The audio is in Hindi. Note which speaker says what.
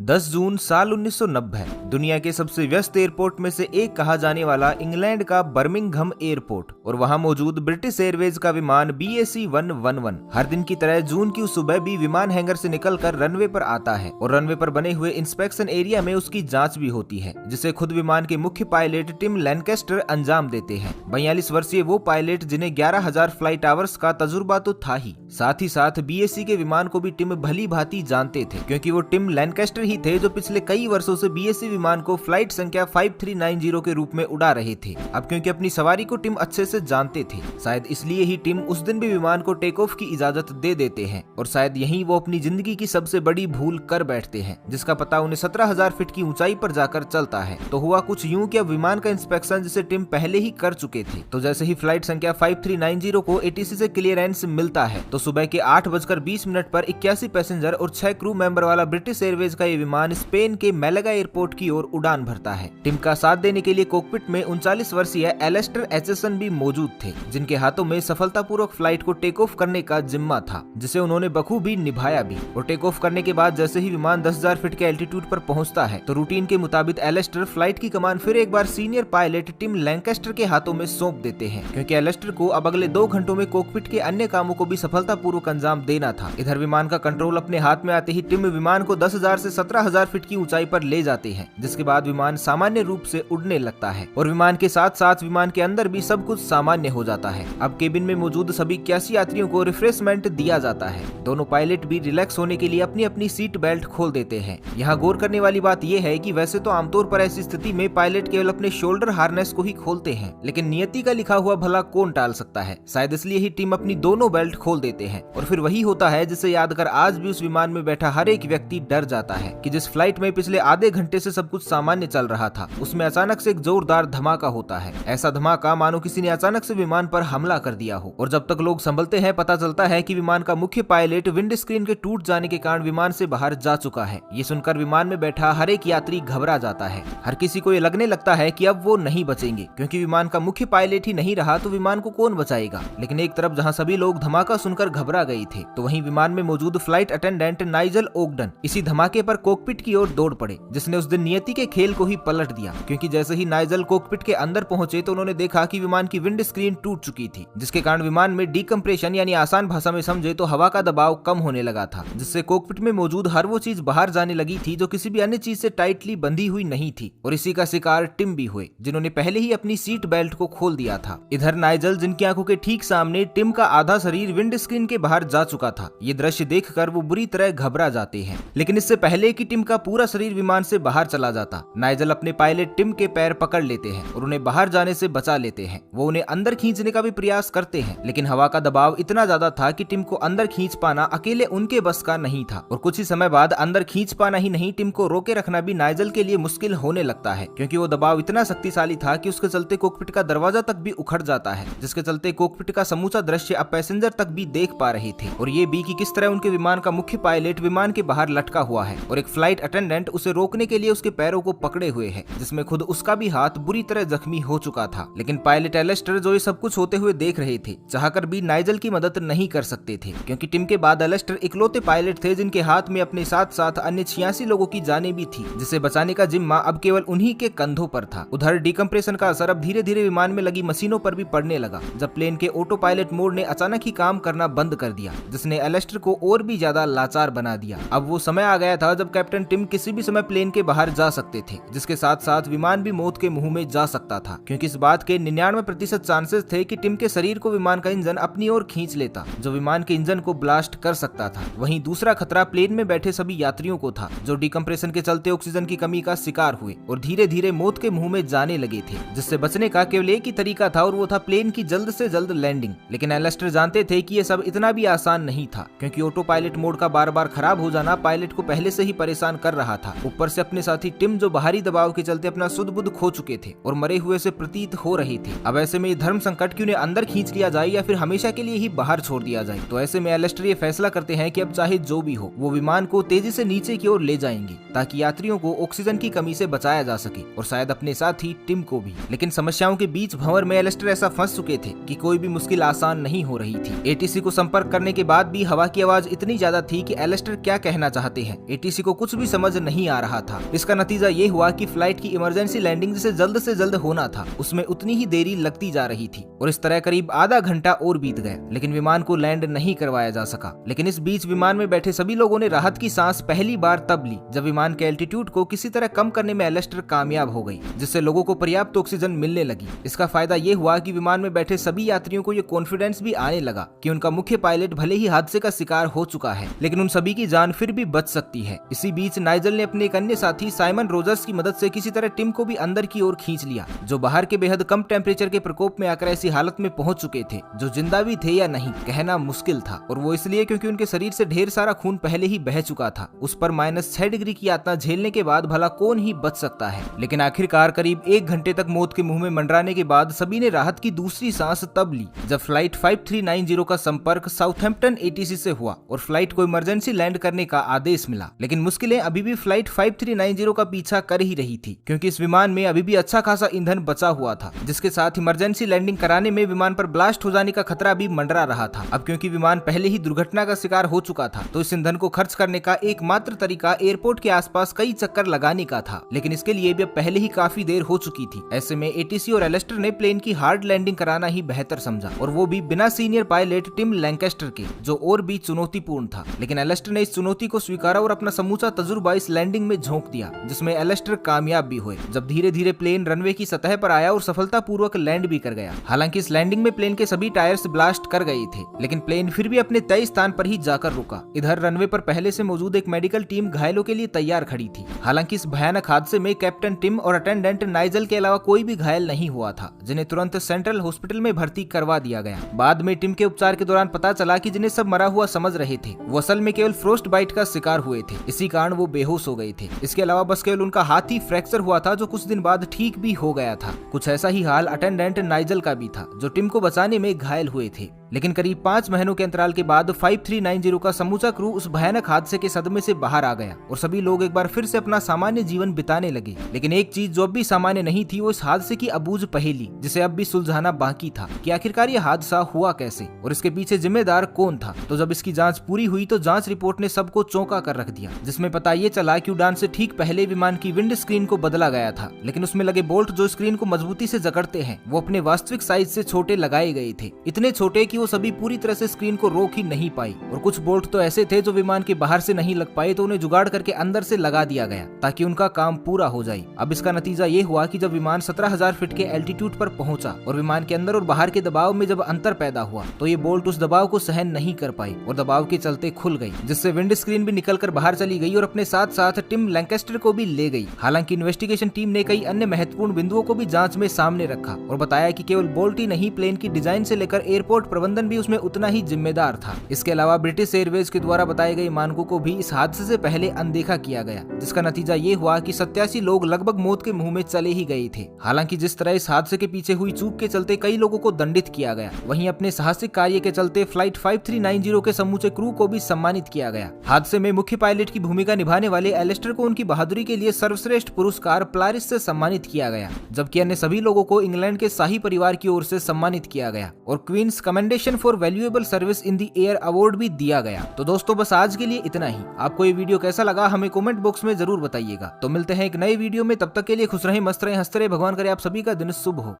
Speaker 1: 10 जून साल 1990 दुनिया के सबसे व्यस्त एयरपोर्ट में से एक कहा जाने वाला इंग्लैंड का बर्मिंघम एयरपोर्ट और वहां मौजूद ब्रिटिश एयरवेज का विमान BAC 111 हर दिन की तरह जून की उस सुबह भी विमान हैंगर से निकलकर रनवे पर आता है और रनवे पर बने हुए इंस्पेक्शन एरिया में उसकी जांच भी होती है, जिसे खुद विमान के मुख्य पायलट टिम लैनकेस्टर अंजाम देते हैं। 42 वर्षीय वो पायलट जिन्हें 11,000 फ्लाइट आवर्स का तजुर्बा तो था ही साथ BAC के विमान को भी टिम भली भांति जानते थे, क्योंकि वो टिम लैनकेस्टर ही थे जो पिछले कई वर्षों से BAC विमान को फ्लाइट संख्या 5390 के रूप में उड़ा रहे थे। अब क्योंकि अपनी सवारी को टिम अच्छे से जानते थे, शायद इसलिए ही टिम उस दिन भी विमान को टेक ऑफ की इजाजत दे देते हैं और शायद यही वो अपनी जिंदगी की सबसे बड़ी भूल कर बैठते हैं, जिसका पता उन्हें 17,000 फीट की ऊंचाई पर जाकर चलता है। तो हुआ कुछ यूं कि अब विमान का इंस्पेक्शन जिसे टिम पहले ही कर चुके थे, तो जैसे ही फ्लाइट संख्या 5390 को ATC से क्लियरेंस मिलता है तो सुबह के 8:20 पर 81 पैसेंजर और 6 क्रू मेंबर वाला ब्रिटिश एयरवेज का ये विमान स्पेन के मैलागा एयरपोर्ट की ओर उड़ान भरता है। टिम का साथ देने के लिए कॉकपिट में 39 वर्षीय एलेस्टर एचेसन भी मौजूद थे, जिनके हाथों में सफलतापूर्वक फ्लाइट को टेक ऑफ करने का जिम्मा था, जिसे उन्होंने बखूबी निभाया भी। और टेक ऑफ करने के बाद जैसे ही विमान 10,000 फीट के एल्टीट्यूड पर पहुंचता है तो रूटीन के मुताबिक एलेस्टर फ्लाइट की कमान फिर एक बार सीनियर पायलट टिम लैनकेस्टर के हाथों में सौंप देते हैं, क्योंकि एलेस्टर को अब अगले 2 घंटों में कॉकपिट के अन्य कामों को भी सफलतापूर्वक अंजाम देना था। इधर विमान का कंट्रोल अपने हाथ में आते ही टिम विमान को 10,000 से 17,000 फीट की ऊंचाई पर ले जाते हैं, जिसके बाद विमान सामान्य रूप से उड़ने लगता है और विमान के साथ साथ विमान के अंदर भी सब कुछ सामान्य हो जाता है। अब केबिन में मौजूद सभी 81 यात्रियों को रिफ्रेशमेंट दिया जाता है। दोनों पायलट भी रिलैक्स होने के लिए अपनी अपनी सीट बेल्ट खोल देते हैं। यहाँ गौर करने वाली बात यह है कि वैसे तो आमतौर पर ऐसी स्थिति में पायलट केवल अपने शोल्डर हार्नेस को ही खोलते हैं, लेकिन नियति का लिखा हुआ भला कौन टाल सकता है। शायद इसलिए ही टीम अपनी दोनों बेल्ट खोल देते हैं और फिर वही होता है जिसे याद कर आज भी उस विमान में बैठा हर एक व्यक्ति डर जाता है कि जिस फ्लाइट में पिछले आधे घंटे से सब कुछ सामान्य चल रहा था, उसमें अचानक से एक जोरदार धमाका होता है। ऐसा धमाका मानो किसी ने अचानक से विमान पर हमला कर दिया हो। और जब तक लोग संभलते हैं पता चलता है कि विमान का मुख्य पायलट विंड स्क्रीन के टूट जाने के कारण विमान से बाहर जा चुका है। ये सुनकर विमान में बैठा हर एक यात्री घबरा जाता है। हर किसी को ये लगने लगता है कि अब वो नहीं बचेंगे, क्योंकि विमान का मुख्य पायलट ही नहीं रहा तो विमान को कौन बचाएगा। लेकिन एक तरफ जहाँ सभी लोग धमाका सुनकर घबरा गए थे, तो वहीं विमान में मौजूद फ्लाइट अटेंडेंट नाइजल ओगडन इसी धमाके पर कॉकपिट की ओर दौड़ पड़े, जिसने उस दिन नियति के खेल को ही पलट दिया। क्योंकि जैसे ही नाइजल कॉकपिट के अंदर पहुंचे तो उन्होंने देखा कि विमान की विंड स्क्रीन टूट चुकी थी, जिसके कारण विमान में डीकम्प्रेशन यानी आसान भाषा में समझे तो हवा का दबाव कम होने लगा था, जिससे कॉकपिट में मौजूद हर वो चीज बाहर जाने लगी थी जो किसी भी अन्य चीज से टाइटली बंधी हुई नहीं थी। और इसी का शिकार टिम भी हुए, जिन्होंने पहले ही अपनी सीट बेल्ट को खोल दिया था। इधर नाइजल, जिनकी आंखों के ठीक सामने टिम का आधा शरीर विंड स्क्रीन के बाहर जा चुका था, ये दृश्य देखकर वो बुरी तरह घबरा जाते हैं। लेकिन इससे पहले कि टिम का पूरा शरीर विमान से बाहर चला जाता, नाइजल अपने पायलट टिम के पैर पकड़ लेते हैं और उन्हें बाहर जाने से बचा लेते हैं। वो उन्हें अंदर खींचने का भी प्रयास करते हैं, लेकिन हवा का दबाव इतना ज्यादा था कि टिम को अंदर खींच पाना अकेले उनके बस का नहीं था। और कुछ ही समय बाद अंदर खींच पाना ही नहीं, टिम को रोके रखना भी नाइजल के लिए मुश्किल होने लगता है, क्योंकि वो दबाव इतना शक्तिशाली था कि उसके चलते कॉकपिट का दरवाजा तक भी उखड़ जाता है, जिसके चलते कॉकपिट का समूचा दृश्य अब पैसेंजर तक भी देख पा रहे थे। और ये भी कि किस तरह उनके विमान का मुख्य पायलट विमान के बाहर लटका हुआ है और एक फ्लाइट अटेंडेंट उसे रोकने के लिए उसके पैरों को पकड़े हुए है, जिसमें खुद उसका भी हाथ बुरी तरह जख्मी हो चुका था। लेकिन पायलट एलेस्टर, जो ये सब कुछ होते हुए देख रहे थे, चाहकर भी नाइजल की मदद नहीं कर सकते थे, क्योंकि टिम के बाद एलेस्टर इकलौते पायलट थे जिनके हाथ में अपने साथ साथ अन्य 86 लोगों की जानें भी थी, जिसे बचाने का जिम्मा अब केवल उन्हीं के कंधों पर था। उधर डीकम्प्रेशन का असर अब धीरे धीरे विमान में लगी मशीनों पर भी पड़ने लगा, जब प्लेन के ऑटो पायलट मोड ने अचानक ही काम करना बंद कर दिया, जिसने एलेस्टर को और भी ज्यादा लाचार बना दिया। अब वो समय आ गया था जब कैप्टन टिम किसी भी समय प्लेन के बाहर जा सकते थे, जिसके साथ साथ विमान भी मौत के मुंह में जा सकता था, क्योंकि इस बात के 99% चांसेस थे कि टिम के शरीर को विमान का इंजन अपनी ओर खींच लेता, जो विमान के इंजन को ब्लास्ट कर सकता था। वहीं दूसरा खतरा प्लेन में बैठे सभी यात्रियों को था, जो डीकम्प्रेशन के चलते ऑक्सीजन की कमी का शिकार हुए और धीरे धीरे मौत के मुंह में जाने लगे थे, जिससे बचने का केवल एक ही तरीका था और वो था प्लेन की जल्द से जल्द लैंडिंग। लेकिन एलेस्टर जानते थे कि ये सब इतना भी आसान नहीं था, क्योंकि ऑटो पायलट मोड का बार बार खराब हो जाना पायलट को पहले से ही परेशान कर रहा था। ऊपर से अपने साथी टिम, जो बाहरी दबाव के चलते अपना सुध बुध खो चुके थे और मरे हुए से प्रतीत हो रहे थे। अब ऐसे में धर्म संकट कि उन्हें अंदर खींच लिया जाए या फिर हमेशा के लिए ही बाहर छोड़ दिया जाए। तो ऐसे में एलेस्टर ये फैसला करते हैं कि अब चाहे जो भी हो वो विमान को तेजी से नीचे की ओर ले जाएंगे, ताकि यात्रियों को ऑक्सीजन की कमी से बचाया जा सके और शायद अपने साथी टिम को भी। लेकिन समस्याओं के बीच भंवर में एलेस्टर ऐसा फंस चुके थे कि कोई भी मुश्किल आसान नहीं हो रही थी। ATC को संपर्क करने के बाद भी हवा की आवाज इतनी ज्यादा थी कि एलेस्टर क्या कहना चाहते हैं, ATC को कुछ भी समझ नहीं आ रहा था। इसका नतीजा ये हुआ कि फ्लाइट की इमरजेंसी लैंडिंग जिसे जल्द से जल्द होना था उसमें उतनी ही देरी लगती जा रही थी और इस तरह करीब आधा घंटा और बीत गया, लेकिन विमान को लैंड नहीं करवाया जा सका। लेकिन इस बीच विमान में बैठे सभी लोगों ने राहत की सांस पहली बार तब ली जब विमान के एल्टीट्यूड को किसी तरह कम करने में एलेस्टर कामयाब हो गई, जिससे लोगों को पर्याप्त ऑक्सीजन मिलने लगी। इसका फायदा ये हुआ कि विमान में बैठे सभी यात्रियों को ये कॉन्फिडेंस भी आने लगा कि उनका मुख्य पायलट भले ही हादसे का शिकार हो चुका है, लेकिन उन सभी की जान फिर भी बच सकती है। इसी बीच नाइजल ने अपने एक अन्य साथी साइमन रोजर्स की मदद से किसी तरह टिम को भी अंदर की ओर खींच लिया, जो बाहर के बेहद कम टेम्परेचर के प्रकोप में आकर ऐसी हालत में पहुंच चुके थे जो जिंदा भी थे या नहीं कहना मुश्किल था। और वो इसलिए क्योंकि उनके शरीर से ढेर सारा खून पहले ही बह चुका था। उस पर -6 डिग्री की यातना झेलने के बाद भला कौन ही बच सकता है। लेकिन आखिरकार करीब 1 घंटे तक मौत के मुंह में मंडराने के बाद सभी ने राहत की दूसरी सांस तब ली जब फ्लाइट 5390 का संपर्क साउथहैम्पटन एटीसी से हुआ और फ्लाइट को इमरजेंसी लैंड करने का आदेश मिला। लेकिन मुश्किलें अभी भी फ्लाइट 5390 का पीछा कर ही रही थी, क्योंकि इस विमान में अभी भी अच्छा खासा ईंधन बचा हुआ था, जिसके साथ इमरजेंसी लैंडिंग कराने में विमान पर ब्लास्ट हो जाने का खतरा भी मंडरा रहा था। अब क्योंकि विमान पहले ही दुर्घटना का शिकार हो चुका था, तो इस ईंधन को खर्च करने का एकमात्र तरीका एयरपोर्ट के आसपास कई चक्कर लगाने का था। लेकिन इसके लिए भी अब पहले ही काफी देर हो चुकी थी। ऐसे में एटीसी और एलेस्टर ने प्लेन की हार्ड लैंडिंग कराना ही बेहतर समझा, और वो भी बिना सीनियर पायलट टिम लैंकेस्टर के, जो और भी चुनौतीपूर्ण था। लेकिन एलेस्टर ने इस चुनौती को स्वीकारा और अपना समूचा तजुर्बा इस लैंडिंग में झोंक दिया, जिसमें एलेस्टर कामयाब भी हुए। जब धीरे धीरे प्लेन रनवे की सतह पर आया और सफलतापूर्वक लैंड भी कर गया। हालांकि इस लैंडिंग में प्लेन के सभी टायर्स ब्लास्ट कर गए थे, लेकिन प्लेन फिर भी अपने तय स्थान पर ही जाकर रुका। इधर रनवे पर पहले से मौजूद एक मेडिकल टीम घायलों के लिए तैयार खड़ी थी। हालांकि इस भयानक हादसे में कैप्टन टिम और अटेंडेंट नाइजल के अलावा कोई भी घायल नहीं हुआ था, जिन्हें तुरंत सेंट्रल हॉस्पिटल में भर्ती करवा दिया गया। बाद में टिम के उपचार के दौरान पता चला कि जिन्हें सब मरा हुआ समझ रहे थे वो असल में केवल फ्रोस्ट बाइट का शिकार हुए थे, इसी कारण वो बेहोश हो गए थे। इसके अलावा बस केवल उनका हाथ ही फ्रैक्चर हुआ था, जो कुछ दिन बाद ठीक भी हो गया था। कुछ ऐसा ही हाल अटेंडेंट नाइजल का भी था, जो टिम को बचाने में घायल हुए थे। लेकिन करीब 5 महीनों के अंतराल के बाद 5390 का समूचा क्रू उस भयानक हादसे के सदमे से बाहर आ गया और सभी लोग एक बार फिर से अपना सामान्य जीवन बिताने लगे। लेकिन एक चीज जो अब भी सामान्य नहीं थी, वो इस हादसे की अबूझ पहेली, जिसे अब भी सुलझाना बाकी था कि आखिरकार ये हादसा हुआ कैसे और इसके पीछे जिम्मेदार कौन था। तो जब इसकी जांच पूरी हुई तो जांच रिपोर्ट ने सबको चौंका कर रख दिया, जिसमें पता ये चला कि उड़ान से ठीक पहले विमान की विंड स्क्रीन को बदला गया था, लेकिन उसमें लगे बोल्ट जो स्क्रीन को मजबूती से जकड़ते हैं वो अपने वास्तविक साइज से छोटे लगाए गए थे। इतने छोटे कि वो सभी पूरी तरह से स्क्रीन को रोक ही नहीं पाई, और कुछ बोल्ट तो ऐसे थे जो विमान के बाहर से नहीं लग पाए, तो उन्हें जुगाड़ करके अंदर से लगा दिया गया ताकि उनका काम पूरा हो जाए। अब इसका नतीजा ये हुआ कि जब विमान 17,000 फीट के एल्टीट्यूड पर पहुंचा और विमान के अंदर और बाहर के दबाव में जब अंतर पैदा हुआ, तो ये बोल्ट उस दबाव को सहन नहीं कर पाई और दबाव के चलते खुल गई, जिससे विंड स्क्रीन भी निकलकर बाहर चली गई और अपने साथ साथ टिम लैंकेस्टर को भी ले गई। हालांकि इन्वेस्टिगेशन टीम ने कई अन्य महत्वपूर्ण बिंदुओं को भी जांच में सामने रखा और बताया कि केवल बोल्ट ही नहीं, प्लेन की डिजाइन से लेकर एयरपोर्ट प्रबंधन भी उसमें उतना ही जिम्मेदार था। इसके अलावा ब्रिटिश एयरवेज के द्वारा बताए गए मानकों को भी इस हादसे से पहले अनदेखा किया गया, जिसका नतीजा ये हुआ कि 87 लोग लगभग मौत के मुंह में चले ही गए थे। हालांकि जिस तरह इस हादसे के पीछे हुई चूक के चलते कई लोगों को दंडित किया गया, वहीं अपने साहसिक कार्य के चलते फ्लाइट 5390 के समूचे क्रू को भी सम्मानित किया गया। हादसे में मुख्य पायलट की भूमिका निभाने वाले एलेस्टर को उनकी बहादुरी के लिए सर्वश्रेष्ठ पुरस्कार प्लारिस से सम्मानित किया गया, जबकि अन्य सभी लोगों को इंग्लैंड के शाही परिवार की ओर से सम्मानित किया गया और Queen's Commendation for Valuable Service in the Air award भी दिया गया। तो दोस्तों बस आज के लिए इतना ही। आपको ये वीडियो कैसा लगा हमें कमेंट बॉक्स में जरूर बताइएगा। तो मिलते हैं एक नए वीडियो में, तब तक के लिए खुश रहें, मस्त रहें, हंसते रहें। भगवान करे आप सभी का दिन शुभ हो।